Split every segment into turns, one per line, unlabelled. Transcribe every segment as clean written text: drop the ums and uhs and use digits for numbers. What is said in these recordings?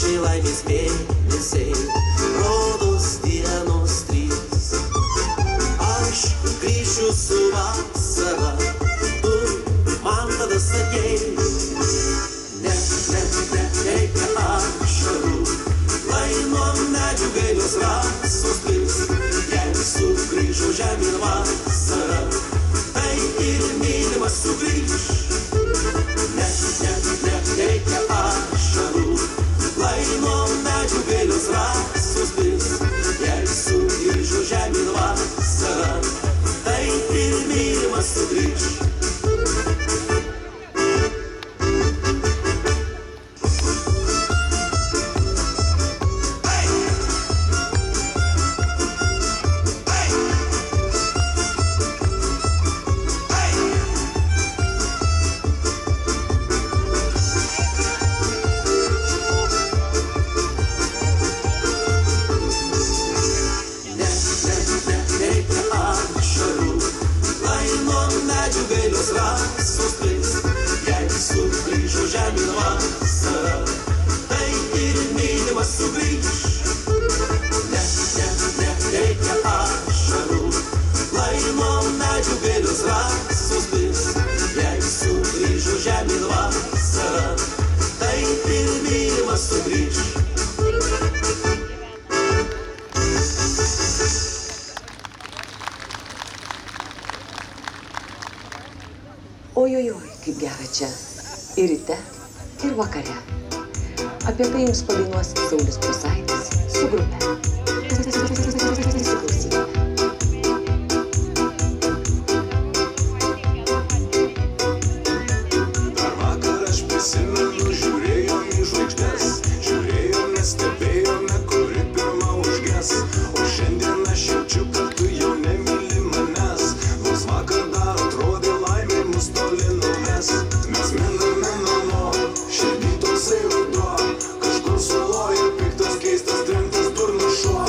Skrydžiai laimės mėnesiai, rodos dienos trys. Aš grįšiu su vasara, tu man tada sakei. Nereikia ašarų, lai nuo medžių gailios rasos plis. Jei sugrįžo žemyn vasara, tai ir mylimas sugrįž. Nereikia ašarų, lai nuo medžių gailios rasos plis. Jei sugrįžo žemyn vasara, tai ir mylimas sugrįž.
Ojojoj, kaip gera čia. Ir ryte, ir vakare. Apie tai jums padainuos Saulius Prūsaitis su grupe. Pasiklausykite.
Dar vakar aš prisimenu, žiūrėjom į žvaigždes, žiūrėjome, stebėjome, kuri pirma užges. O šiandien aš jaučiu, kad tu jau nemyli manęs, nors vakar dar atrodė laimė mus toli nuves. Mes miname namo, širdį toksai ruduo, kažkur suloja piktas, keistas, trenktas durnas šuo.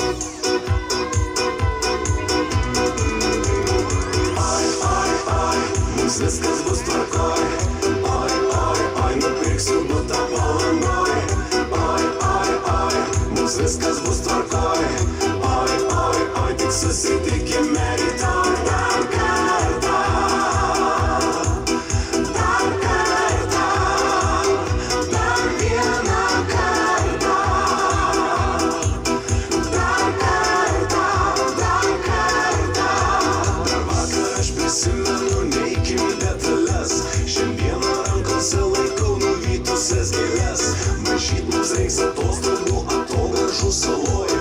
Ai, mums viskas bus tvarkoj. Ai, nupirksiu butą Palangoj. Ai, mums viskas bus tvarkoj. Ai, tik susitikime rytoj. Dar kartą, dar vieną kartą. Dar vakar aš prisimenu, neikim detalės. Šiandieną rankose laikau nuvytusias gėles. Maišyt mums reiks atostogų, atogražų saloj.